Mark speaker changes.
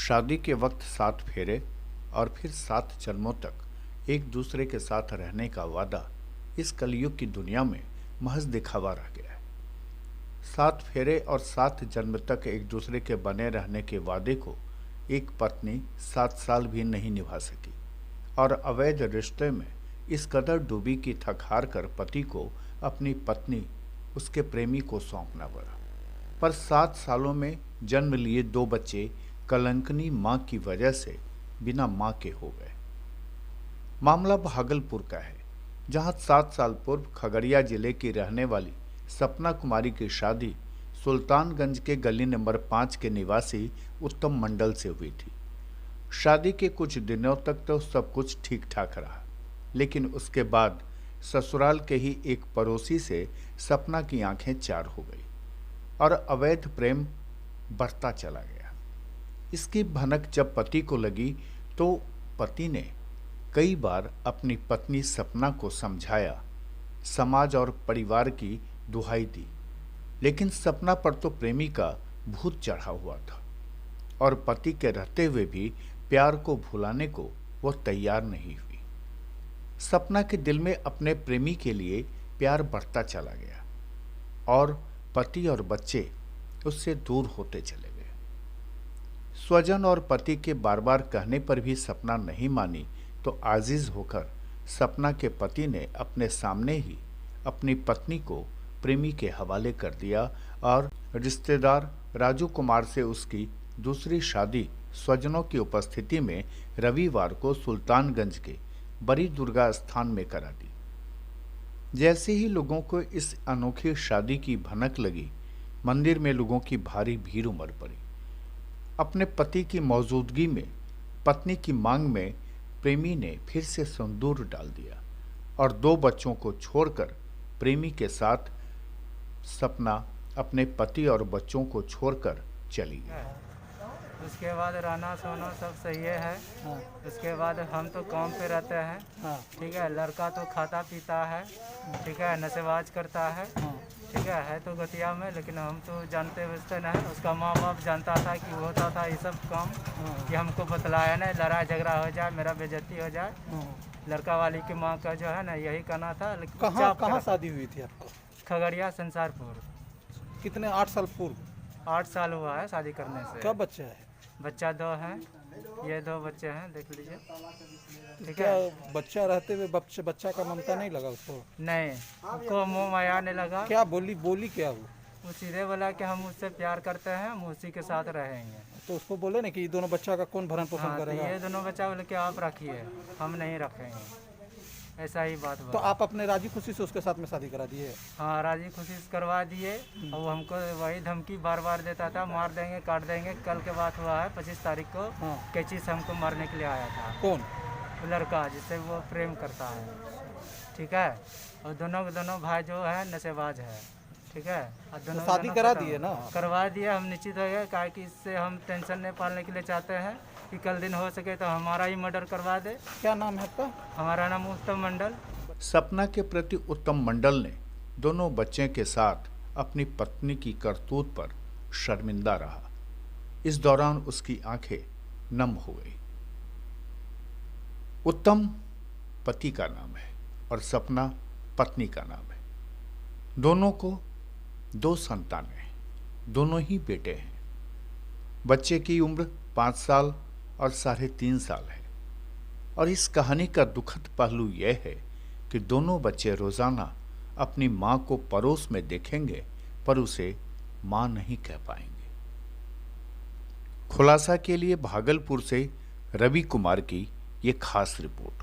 Speaker 1: शादी के वक्त 7 फेरे और फिर 7 जन्मों तक एक दूसरे के साथ रहने का वादा इस कलयुग की दुनिया में महज दिखावा रह गया है। 7 फेरे और 7 जन्म तक एक दूसरे के बने रहने के वादे को एक पत्नी 7 साल भी नहीं निभा सकी और अवैध रिश्ते में इस कदर डूबी कि थक हार कर पति को अपनी पत्नी उसके प्रेमी को सौंपना पड़ा। पर 7 सालों में जन्म लिए 2 बच्चे कलंकनी मां की वजह से बिना मां के हो गए। मामला भागलपुर का है, जहां 7 साल पूर्व खगड़िया जिले की रहने वाली सपना कुमारी की शादी सुल्तानगंज के गली नंबर 5 के निवासी उत्तम मंडल से हुई थी। शादी के कुछ दिनों तक तो सब कुछ ठीक ठाक रहा, लेकिन उसके बाद ससुराल के ही एक पड़ोसी से सपना की आंखें चार हो गई और अवैध प्रेम बढ़ता चला गया। इसकी भनक जब पति को लगी तो पति ने कई बार अपनी पत्नी सपना को समझाया, समाज और परिवार की दुहाई दी, लेकिन सपना पर तो प्रेमी का भूत चढ़ा हुआ था और पति के रहते हुए भी प्यार को भुलाने को वह तैयार नहीं हुई। सपना के दिल में अपने प्रेमी के लिए प्यार बढ़ता चला गया और पति और बच्चे उससे दूर होते चले गए। स्वजन और पति के बार बार कहने पर भी सपना नहीं मानी तो आजिज होकर सपना के पति ने अपने सामने ही अपनी पत्नी को प्रेमी के हवाले कर दिया और रिश्तेदार राजू कुमार से उसकी दूसरी शादी स्वजनों की उपस्थिति में रविवार को सुल्तानगंज के बड़ी दुर्गा स्थान में करा दी। जैसे ही लोगों को इस अनोखी शादी की भनक लगी, मंदिर में लोगों की भारी भीड़ उमड़ पड़ी। अपने पति की मौजूदगी में पत्नी की मांग में प्रेमी ने फिर से सिंदूर डाल दिया और 2 बच्चों को छोड़कर प्रेमी के साथ सपना अपने पति और बच्चों को छोड़कर चली गई।
Speaker 2: उसके बाद रहना सोना सब सही है। हाँ। उसके बाद हम तो काम पे रहते हैं। हाँ। ठीक है, लड़का तो खाता पीता है। ठीक है, नशेबाज करता है। हाँ। ठीक है तो गतिया में, लेकिन हम तो जानते बुझते नहीं। उसका माँ बाप जानता था कि वो होता था ये सब काम। हाँ। कि हमको बतलाया नहीं, लड़ाई झगड़ा हो जाए, मेरा बेइज्जती हो जाए। हाँ। लड़का वाली की माँ का जो है ना यही कहना था।
Speaker 3: कहाँ शादी हुई थी आपको?
Speaker 2: खगड़िया संसारपुर।
Speaker 3: कितने? 8 साल पूर्व?
Speaker 2: 8 साल हुआ है शादी करने से।
Speaker 3: क्या बच्चा है?
Speaker 2: बच्चा 2 हैं, ये 2 बच्चे हैं, देख लीजिए।
Speaker 3: ठीक है, बच्चा रहते हुए बच्चा का ममता नहीं लगा उसको?
Speaker 2: नहीं, उसको मोह माया नहीं लगा।
Speaker 3: क्या बोली क्या वो
Speaker 2: सीधे बोला कि हम उससे प्यार करते हैं, हम उसी के साथ रहेंगे।
Speaker 3: तो उसको बोले ना कि ये दोनों बच्चा का कौन भरण पोषण करेगा?
Speaker 2: तो ये दोनों बच्चा बोले कि आप रखिए, हम नहीं रखेंगे, ऐसा ही बात
Speaker 3: तो आप अपने राजी खुशी से उसके साथ में शादी करा दिए?
Speaker 2: हाँ, राजी खुशी से करवा दिए। और वो हमको वही धमकी बार बार देता था, मार देंगे, काट देंगे। कल के बात हुआ है 25 तारीख को। हाँ। कैची से हमको मारने के लिए आया था।
Speaker 3: कौन?
Speaker 2: लड़का जिससे वो प्रेम करता है। ठीक है, और दोनों भाई जो है नशेबाज है। ठीक है, और
Speaker 3: तो शादी करा दिए ना?
Speaker 2: करवा दिए, हम निश्चित हो गए, क्या कि इससे हम टेंशन नहीं पालने के लिए चाहते हैं कि कल दिन हो सके तो हमारा ही मर्डर करवा दे।
Speaker 3: क्या नाम है आपका?
Speaker 2: हमारा नाम उत्तम मंडल।
Speaker 1: सपना के प्रति उत्तम मंडल ने दोनों बच्चे के साथ अपनी पत्नी की करतूत पर शर्मिंदा रहा। इस दौरान उसकी आंखें नम हो गई। उत्तम पति का नाम है और सपना पत्नी का नाम है। दोनों को 2 संतान हैं, दोनों ही बेटे हैं। बच्चे की उम्र 5 साल और 3.5 साल है और इस कहानी का दुखद पहलू यह है कि दोनों बच्चे रोजाना अपनी मां को पड़ोस में देखेंगे पर उसे मां नहीं कह पाएंगे। खुलासा के लिए भागलपुर से रवि कुमार की ये खास रिपोर्ट।